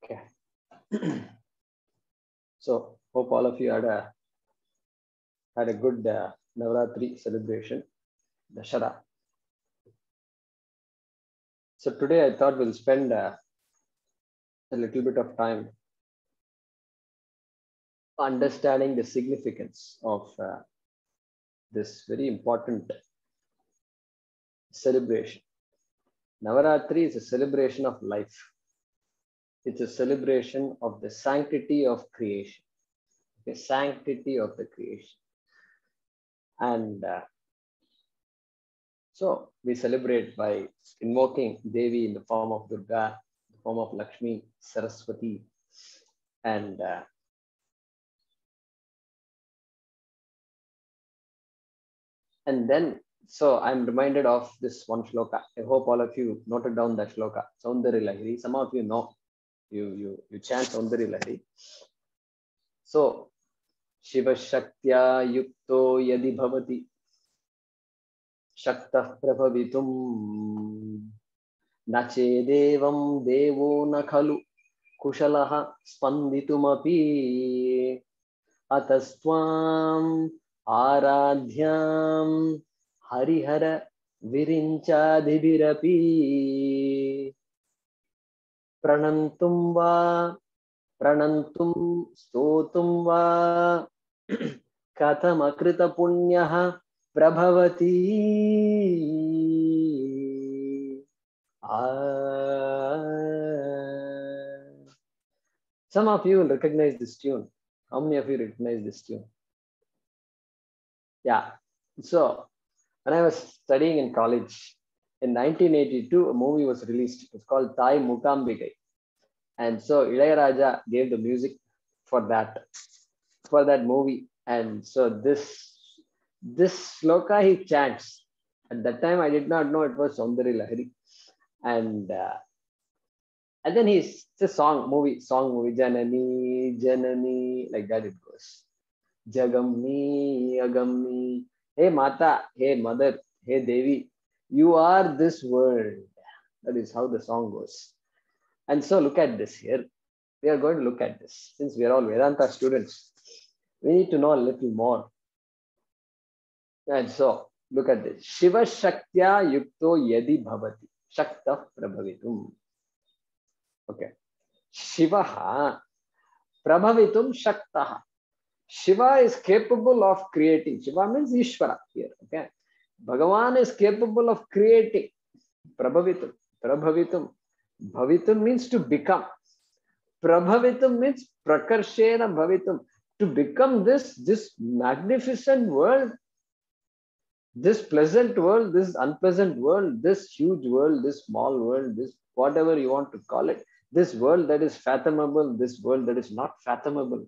Okay. So hope all of you had a good Navratri celebration, Dashara. So today I thought we'll spend a little bit of time understanding the significance of this very important celebration. Navaratri is a celebration of life. It's a celebration of the sanctity of creation, the sanctity of the creation. And so we celebrate by invoking Devi in the form of Durga, the form of Lakshmi, Saraswati, and then, so I'm reminded of this one shloka. I hope all of you noted down that shloka, Saundari Lahiri. Some of you know, you chant Saundari Lahiri. So, Shiva Shaktya Yukto Yadi Bhavati Shaktah Prabhavitum Nache Devam Devo Nakhalu Kushalaha Spanditumapi Atastvam Aradhyam Harihara Virinchadibirapi Pranantum Va Pranantum Stotum Va Kathamakrita Punyaha Prabhavati. Some of you will recognize this tune. How many of you recognize this tune? Yeah. So when I was studying in college, in 1982, a movie was released. It's called Thai Mukambigai. And so Ilayaraja gave the music for that movie. And so this sloka he chants. At that time, I did not know it was Saundari Lahiri. And then it's a song movie, Janani, Janani, like that it goes. Jagamni, Agamni, hey Mata, hey Mother, hey Devi, you are this world. That is how the song goes. And so look at this here. We are going to look at this. Since we are all Vedanta students, we need to know a little more. And so look at this. Shiva Shaktya Yukto Yadi Bhavati Shakta Prabhavitum. Okay. Shiva Prabhavitum Shaktaha. Shiva is capable of creating. Shiva means Ishvara here. Okay. Bhagavan is capable of creating. Prabhavitum. Prabhavitum. Bhavitum means to become. Prabhavitum means prakarshena bhavitum. To become this magnificent world, this pleasant world, this unpleasant world, this huge world, this small world, this whatever you want to call it, this world that is fathomable, this world that is not fathomable.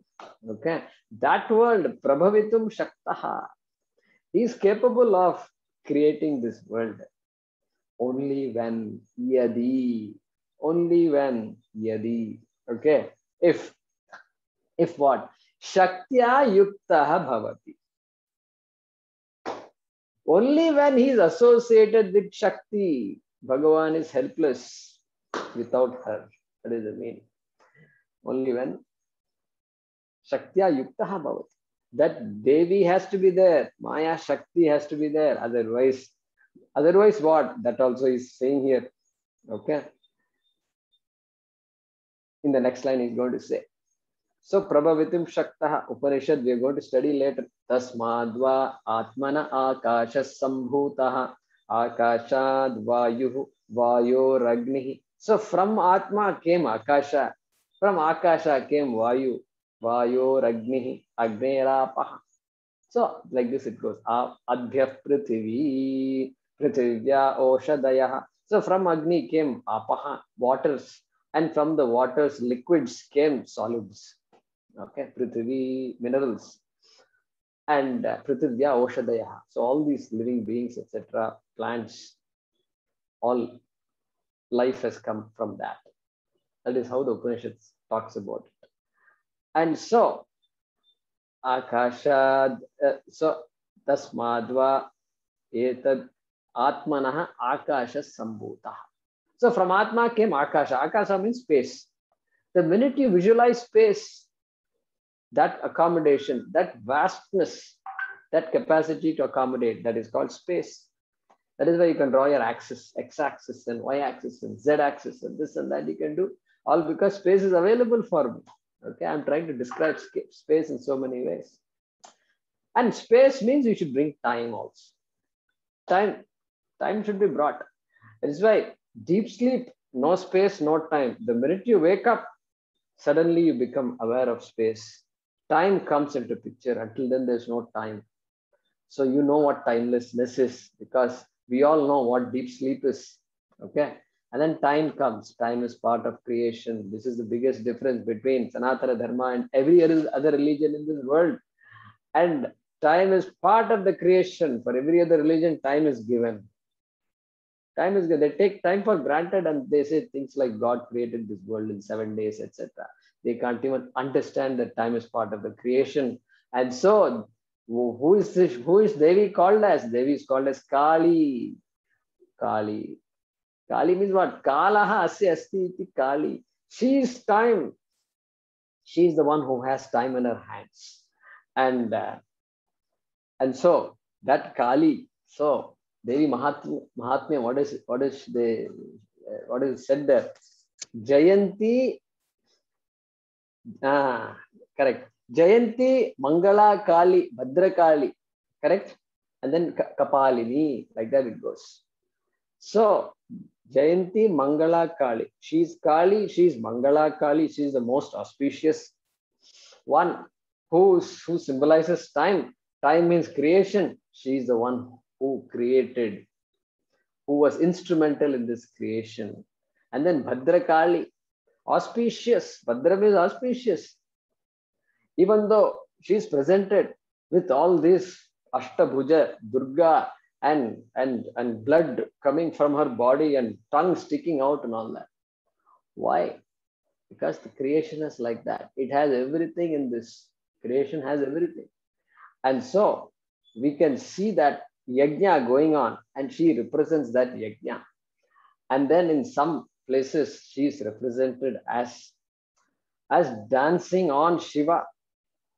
Okay. That world, Prabhavitum Shaktaha. He is capable of creating this world only when Yadi. Only when Yadi. Okay. If what? Shaktya Yuktaha Bhavati. Only when he is associated with Shakti, Bhagavan is helpless without her. That is the meaning. Only when Shaktya Yuktaha Bhavati. That Devi has to be there. Maya Shakti has to be there. Otherwise what? That also is saying here. Okay. In the next line, he's going to say. So, Prabhavitim Shaktaha Upanishad, we are going to study later. Tasmadva Atmana Akashas Sambhutaha Akashad Vayuhu Vayo Ragnihi. So, from Atma came Akasha. From Akasha came Vayu. Vayo Ragnihi Agnerapaha. So, like this it goes. Adhyah Prithvi Prithivya Oshadayaha. So, from Agni came Apaha, waters. And from the waters, liquids came solids. Okay, Prithvi, minerals. And Prithivya Oshadaya. So all these living beings, etc., plants, all life has come from that. That is how the Upanishad talks about it. And so, Akashad, so Tasmadva Etad Atmanaha Akasha Sambhutaha. So from Atma came Akasha. Akasha means space. The minute you visualize space, that accommodation, that vastness, that capacity to accommodate, that is called space. That is why you can draw your axis, x-axis and y-axis and z-axis and this and that you can do, all because space is available for me. Okay, I'm trying to describe space in so many ways. And space means you should bring time also. Time should be brought. That is why deep sleep, no space, no time. The minute you wake up, suddenly you become aware of space. Time comes into picture. Until then, there's no time. So you know what timelessness is, because we all know what deep sleep is. Okay. And then time comes. Time is part of creation. This is the biggest difference between Sanatana Dharma and every other religion in this world. And time is part of the creation. For every other religion, time is given. Time is good. They take time for granted and they say things like God created this world in 7 days, etc. They can't even understand that time is part of the creation. And so, who is this? Who is Devi called as? Devi is called as Kali. Kali. Kali means what? Kalaha asya asti iti Kali. She is time. She is the one who has time in her hands. And so that Kali. So Devi Mahatmya, what is said there? Jayanti, correct. Jayanti, Mangala Kali, Bhadra Kali, correct? And then Kapalini, like that it goes. So Jayanti, Mangala Kali. She's Kali, she's Mangala Kali, she's the most auspicious one who symbolizes time. Time means creation. She is the one who created, who was instrumental in this creation. And then Bhadra Kali, auspicious. Bhadra means auspicious. Even though she is presented with all this Ashtabhuja, Durga, and blood coming from her body and tongue sticking out and all that. Why? Because the creation is like that. It has everything in this. Creation has everything. And so we can see that yajna going on, and she represents that yajna. And then in some places, she is represented as dancing on Shiva.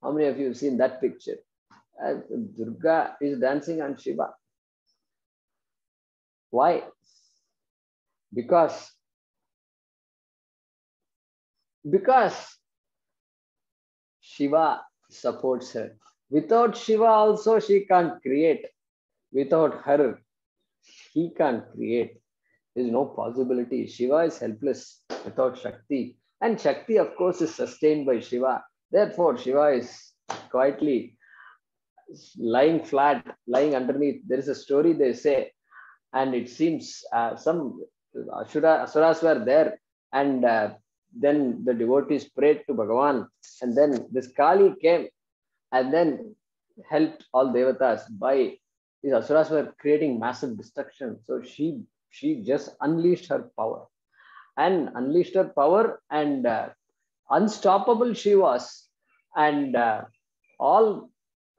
How many of you have seen that picture? Durga is dancing on Shiva. Why? Because Shiva supports her. Without Shiva also she can't create. Without her, he can't create. There is no possibility. Shiva is helpless without Shakti. And Shakti, of course, is sustained by Shiva. Therefore, Shiva is quietly lying flat, lying underneath. There is a story they say, and it seems some asuras were there, and then the devotees prayed to Bhagavan, and then this Kali came and then helped all devatas by these asuras were creating massive destruction. So she just unleashed her power, and unstoppable she was, and all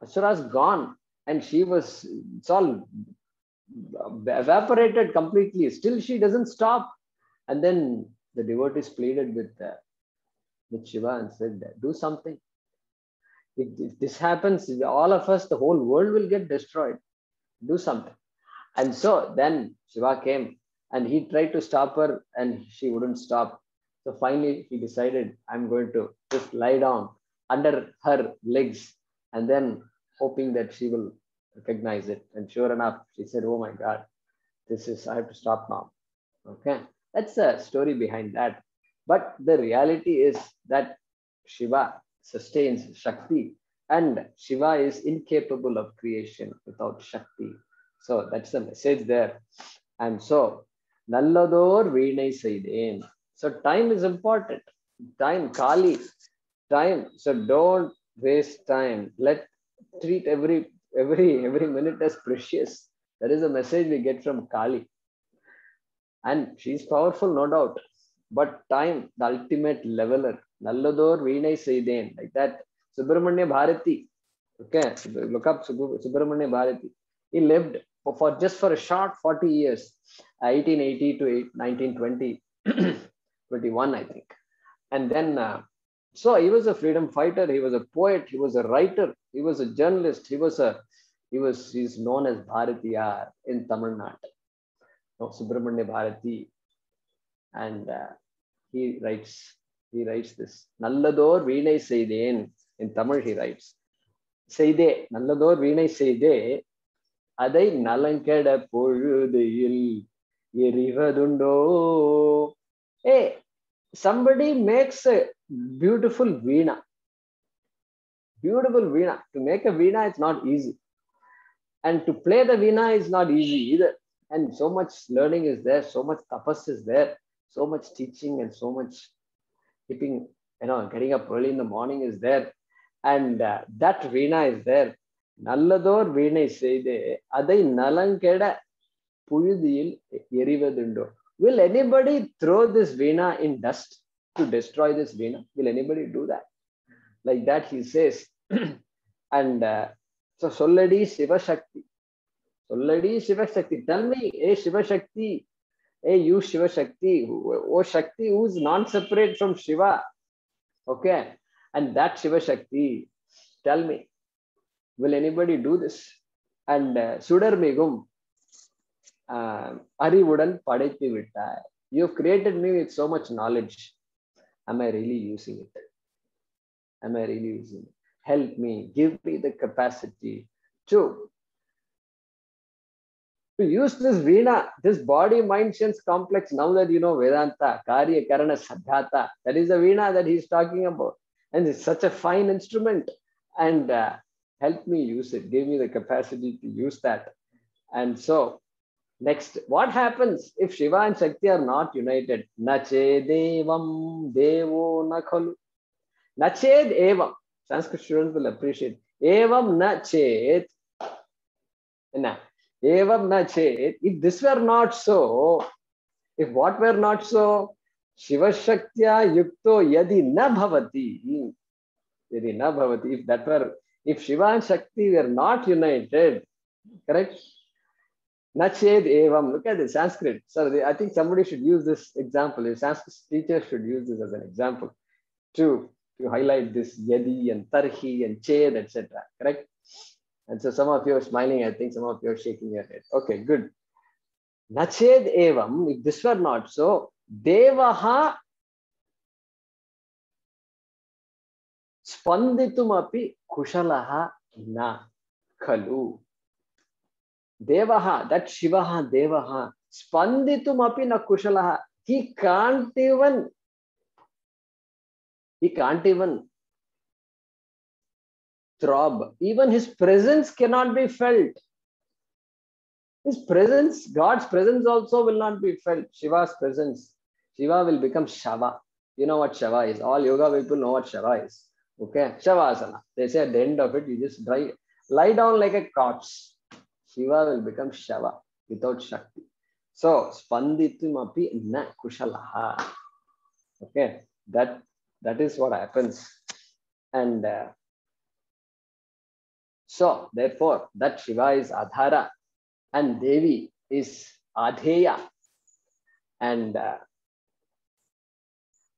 asuras gone, and it's all evaporated completely. Still she doesn't stop. And then the devotees pleaded with Shiva and said, do something. If this happens, all of us, the whole world will get destroyed. Do something. And so then Shiva came and he tried to stop her and she wouldn't stop. So finally he decided, I'm going to just lie down under her legs, and then hoping that she will recognize it. And sure enough, she said, oh my God, I have to stop now. Okay. That's the story behind that. But the reality is that Shiva sustains Shakti, and Shiva is incapable of creation without Shakti. So that's the message there. And so, Nallador Veenai Saiden. So time is important. Time, Kali, time. So don't waste time. Treat every minute as precious. That is the message we get from Kali. And she's powerful, no doubt. But time, the ultimate leveler. Nallador Veenai Saiden. Like that. Subramanya Bharati. Okay. Look up Subramanya Bharati. He lived for a short 40 years. 1880 to 1920. 21, I think. And then, so he was a freedom fighter. He was a poet. He was a writer. He was a journalist. He's known as Bharatiyar in Tamil Nadu. No, Subramanya Bharati, and he writes this. Nallador Veenai Seiden. In Tamil, he writes, Seide, Nallador Veenai Seide, Adai Nalankada Poludil Yerivadundo. Hey, somebody makes a beautiful veena. Beautiful veena. To make a veena, it's not easy. And to play the veena is not easy either. And so much learning is there, so much tapas is there, so much teaching and so much keeping, getting up early in the morning is there. And that veena is there. Nallador veenai seide, adai nalankeda puyudil erivadundo. Will anybody throw this veena in dust to destroy this veena? Will anybody do that? Like that, he says. And so, Solladi Shiva Shakti. Solladi Shiva Shakti. Tell me, hey Shiva Shakti, hey you Shiva Shakti, oh Shakti who's non-separate from Shiva. Okay. And that Shiva Shakti, tell me, will anybody do this? And Sudar Megum, Arivudan Padaithi Vittai. You've created me with so much knowledge. Am I really using it? Am I really using it? Help me, give me the capacity to use this veena, this body, mind, sense complex. Now that you know Vedanta, Karya, Karana, Sadhata, that is the veena that he's talking about. And it's such a fine instrument. And help me use it. Give me the capacity to use that. And so, next, what happens if Shiva and Shakti are not united? Nache devam devo nakhalu. Nached evam. Sanskrit students will appreciate. Evam nached. Evam nached. If this were not so, if what were not so, Shiva Shaktya yukto yadi na bhavati. Yadi na bhavati. If Shiva and Shakti were not united, correct? Nached evam. Look at the Sanskrit. So I think somebody should use this example. A Sanskrit teacher should use this as an example to highlight this yadi and tarhi and ched, etc. Correct? And so some of you are smiling. I think some of you are shaking your head. Okay, good. Nached evam. If this were not so, devaha spanditumapi kushalaha na khalu. Devaha, that Shivaha, Devaha, spanditumapi na kushalaha. He can't even throb. Even his presence cannot be felt. His presence, God's presence also will not be felt. Shiva's presence. Shiva will become Shava. You know what Shava is. All yoga people know what Shava is. Okay. Shavasana. They say at the end of it, you just lie down like a corpse. Shiva will become Shava without Shakti. So, spanditumapi na kushalaha. Okay. That is what happens. And so, therefore, that Shiva is Adhara and Devi is Adheya. And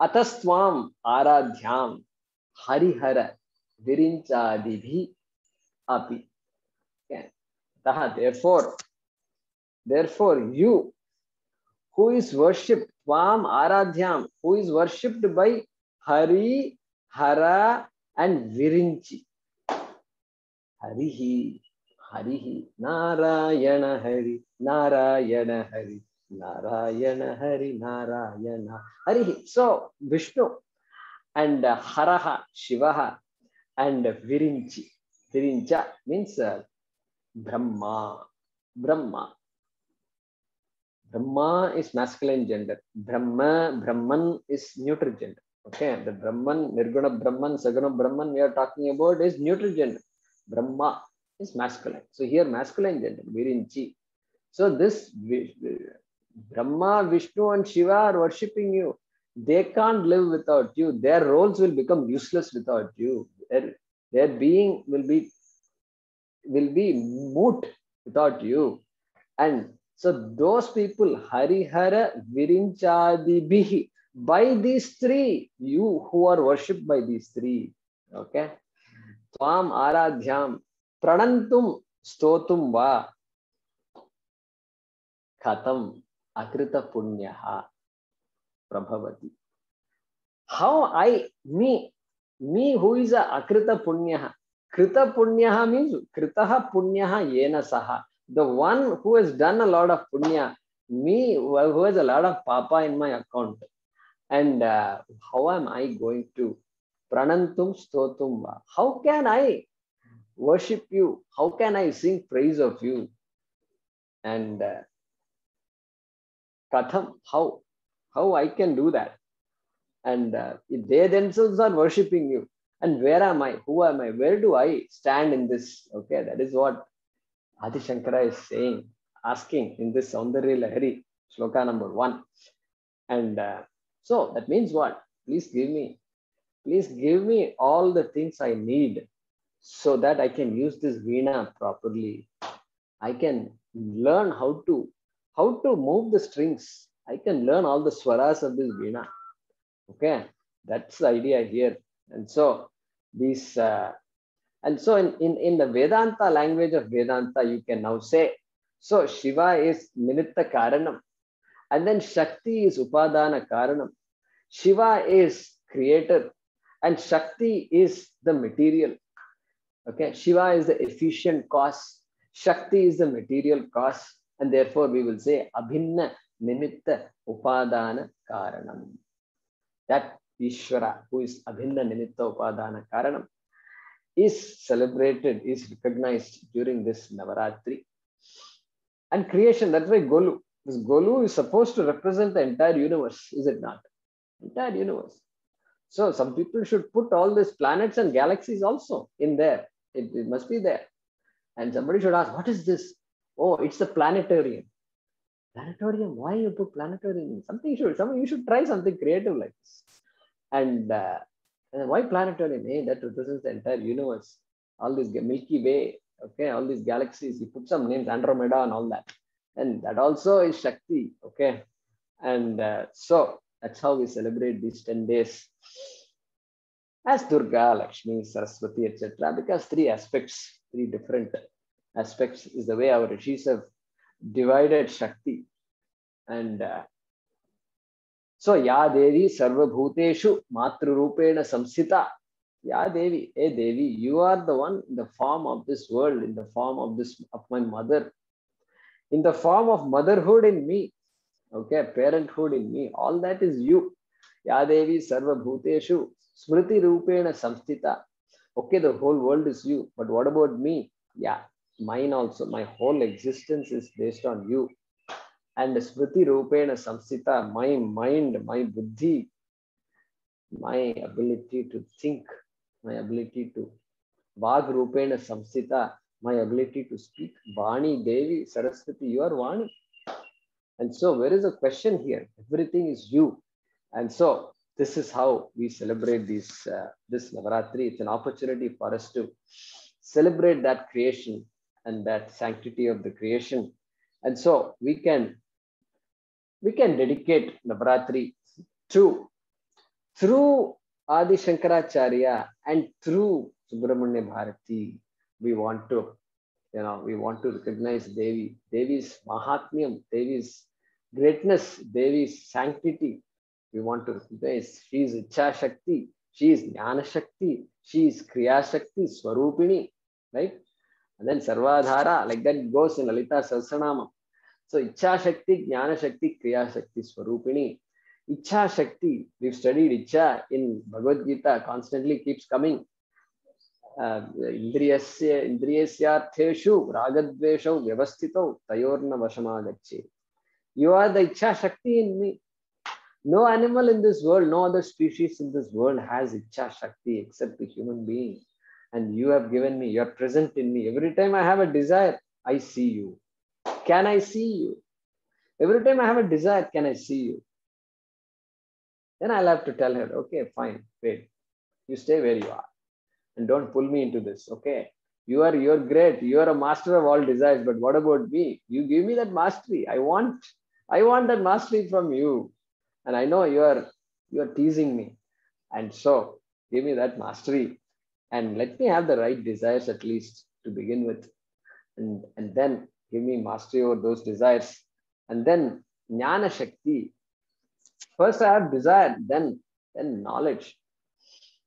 Atastvam Aradhyam Harihara Virinchadibhi Api. Okay. Therefore, you who is worshipped, Tvam Aradhyam, who is worshipped by Hari, Hara, and Virinchi. Harihi, Narayana Hari, Narayana Hari, Narayana Hari, Narayana Harihi. So, Vishnu and Haraha, Shivaha, and Virinchi. Virincha means Brahma. Brahma is masculine gender. Brahman is neutral gender. Okay, the Brahman, Nirguna Brahman, Saguna Brahman we are talking about is neutral gender. Brahma is masculine. So here masculine gender, Virinchi. So this Brahma, Vishnu and Shiva are worshipping you. They can't live without you. Their roles will become useless without you. Their being will be moot without you. And so those people, Harihara Virinchadibihi, By these three, you who are worshipped by these three, okay? Tvam aradhyam pranantum stotum va khatam akrita punyaha prabhavati. How me who is a akrita punyaha. Krita punyaha means kritaha punyaha yena saha. The one who has done a lot of punya, me who has a lot of papa in my account. And how am I going to pranantum stotum va? How can I worship you? How can I sing praise of you? And katham, how I can do that? And they themselves are worshipping you. And where am I? Who am I? Where do I stand in this? Okay, that is what Adi Shankara is saying, asking in this Saundarya Lahari, shloka number 1. And so that means what? Please give me all the things I need so that I can use this veena properly. I can learn how to move the strings. I can learn all the swaras of this veena. Okay, that's the idea here. And so these and so in the Vedanta language of Vedanta, you can now say, so Shiva is Nimitta Karanam, and then Shakti is Upadana Karanam. Shiva is creator, and Shakti is the material. Okay, Shiva is the efficient cause, Shakti is the material cause, and therefore we will say Abhinna Nimitta Upadana Karanam. That Ishvara, who is Abhinna Nimitta Upadana Karanam, is celebrated, is recognized during this Navaratri. And creation, that's why Golu. This Golu is supposed to represent the entire universe, is it not? Entire universe. So some people should put all these planets and galaxies also in there. It must be there. And somebody should ask, what is this? Oh, it's the planetarium. Planetarium, why you put planetarium? You should try something creative like this. And why planetarium? Hey, that represents the entire universe. All this Milky Way, okay, all these galaxies. You put some names, Andromeda and all that. And that also is Shakti, okay. And so that's how we celebrate these 10 days as Durga, Lakshmi, Saraswati, etc. Because three different aspects is the way our rishis have divided Shakti. And so Ya Devi Sarva Bhuteshu Matrurupena Samsita. Ya Devi, hey Devi, you are the one in the form of this world, in the form of my mother, in the form of motherhood in me, okay, parenthood in me, all that is you. Ya Devi Sarva Bhuteshu Smriti Rupena Samstita. Okay, the whole world is you, but what about me? Yeah, mine also. My whole existence is based on you. And Smriti Rupena Samstita, my mind, my buddhi, my ability to think, my ability to Vag Rupena Samstita, my ability to speak. Vani Devi Saraswati, you are Vani. And so where is the question here? Everything is you. And so this is how we celebrate this Navaratri. It's an opportunity for us to celebrate that creation and that sanctity of the creation. And so we can dedicate Navaratri through Adi Shankaracharya and through Subramanya Bharati. We want to recognize Devi's Mahatmyam, Devi's greatness, Devi's sanctity. We want to recognize she is Ichha Shakti, she is Jnana Shakti, she is Kriya Shakti, Swarupini, right? And then Sarvadhara, like that goes in Lalita Sahasranama. So Ichha Shakti, Jnana Shakti, Kriya Shakti, Swarupini. Ichha Shakti, we've studied Ichha in Bhagavad Gita, constantly keeps coming. Indriyasyartheshu ragadveshau vyavastitau tayorna vashamagacche. You are the Ichha Shakti in me. No animal in this world, no other species in this world has Ichha Shakti except the human being. And you have given me, you are present in me. Every time I have a desire, I see you. Can I see you? Every time I have a desire, can I see you? Then I'll have to tell her, okay, fine, wait. You stay where you are. And don't pull me into this, okay? You're great. You are a master of all desires. But what about me? You give me that mastery. I want that mastery from you. And I know you are You are teasing me. And so give me that mastery and let me have the right desires at least to begin with. And then give me mastery over those desires. And then Jnana Shakti. First I have desire, then knowledge.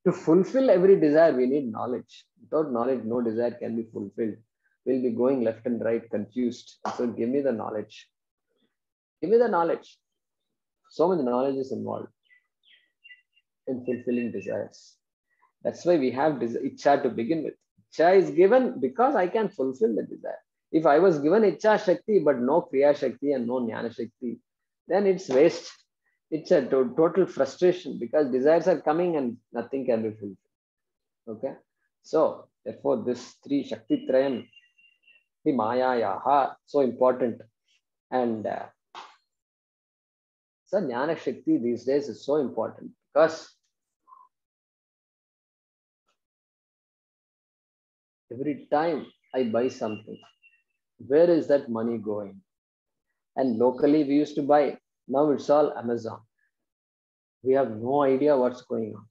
To fulfill every desire, we need knowledge. Without knowledge, no desire can be fulfilled. We'll be going left and right, confused. So give me the knowledge. Give me the knowledge. So much knowledge is involved in fulfilling desires. That's why we have Icha to begin with. Icha is given because I can fulfill the desire. If I was given Icha Shakti but no Kriya Shakti and no Jnana Shakti, then it's waste. It's a total frustration because desires are coming and nothing can be fulfilled. Okay, so therefore this three Shakti Trayam, the Maya Yaha, so important. And so Jnana Shakti these days is so important because every time I buy something, where is that money going? And locally we used to buy, now it's all Amazon. We have no idea what's going on.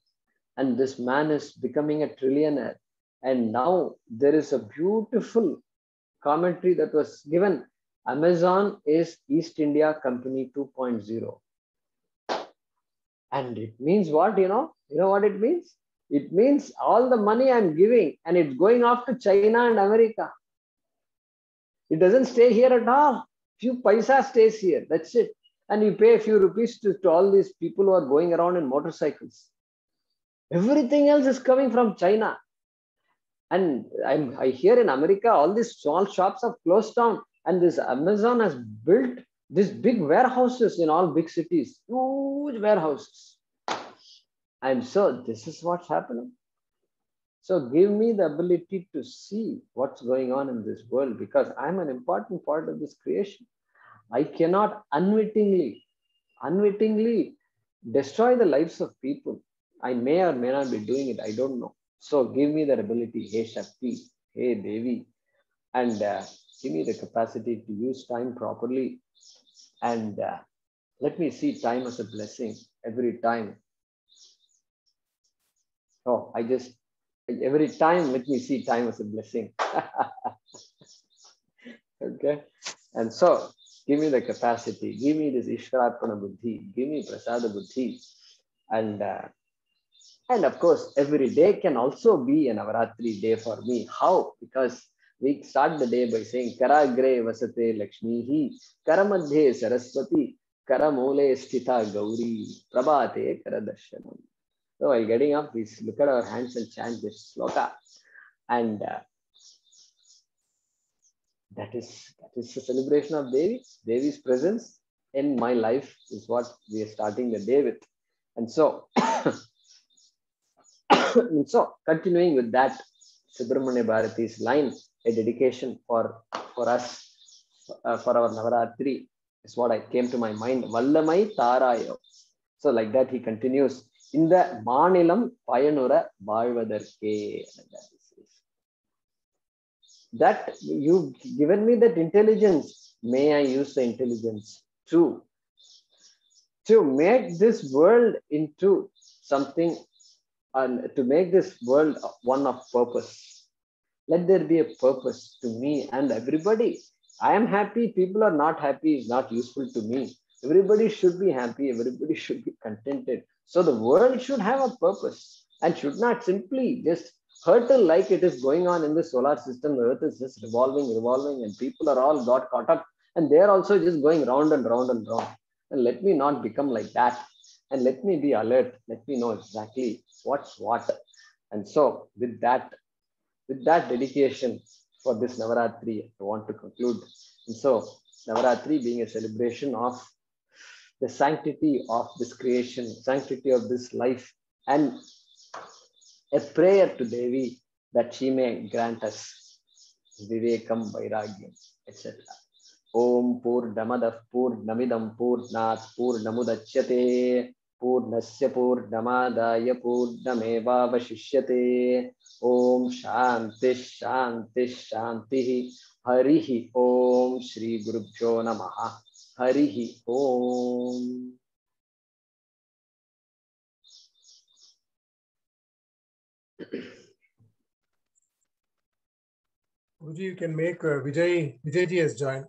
And this man is becoming a trillionaire. And now there is a beautiful commentary that was given. Amazon is East India Company 2.0. And it means what, you know? You know what it means? It means all the money I'm giving and it's going off to China and America. It doesn't stay here at all. Few paisa stays here. That's it. And you pay a few rupees to all these people who are going around in motorcycles. Everything else is coming from China. And I hear in America, all these small shops have closed down. And this Amazon has built these big warehouses in all big cities. Huge warehouses. And so this is what's happening. So give me the ability to see what's going on in this world because I'm an important part of this creation. I cannot unwittingly destroy the lives of people. I may or may not be doing it. I don't know. So give me that ability. Hey Shakti, hey Devi, and give me the capacity to use time properly. And let me see time as a blessing every time. Oh, every time let me see time as a blessing. Okay. And so give me the capacity, give me this Ishvarapana Buddhi, give me Prasada Buddhi. And of course, every day can also be a Navaratri day for me. How? Because we start the day by saying Karagre Vasate Lakshmihi, Karamadhe Saraswati, Karamole Sthita Gauri, Prabhate Karadarshanam. So while getting up, we look at our hands and chant this sloka. And that is the celebration of Devi. Devi's presence in my life is what we are starting the day with. And so, continuing with that, Subramanya Bharati's line, a dedication for us, for our Navaratri, is what I came to my mind. Vallamai Tarayo. So like that, he continues, in the Manilam Payanura Baalvadarke. That you've given me that intelligence, may I use the intelligence to make this world into something, and to make this world one of purpose. Let there be a purpose to me and everybody. I am happy, people are not happy is not useful to me. Everybody should be happy, everybody should be contented. So the world should have a purpose and should not simply just hurtle like it is going on in the solar system. The earth is just revolving, and people are all got caught up and they're also just going round and round and round. And let me not become like that. And let me be alert. Let me know exactly what's what. And so with that dedication for this Navaratri, I want to conclude. And so Navaratri being a celebration of the sanctity of this creation, sanctity of this life, and a prayer to Devi that she may grant us Vivekam, Vairagyam, etc. Om Purnamadah Purnamidam Purnat Purnamudachyate Purnasya Purnamadaya Purnamevavashishyate. Om Shanti Shanti Shanti. Harihi Om Shri Gurubhyo Namaha. Harihi Om. Guruji, you can make Vijay ji has joined.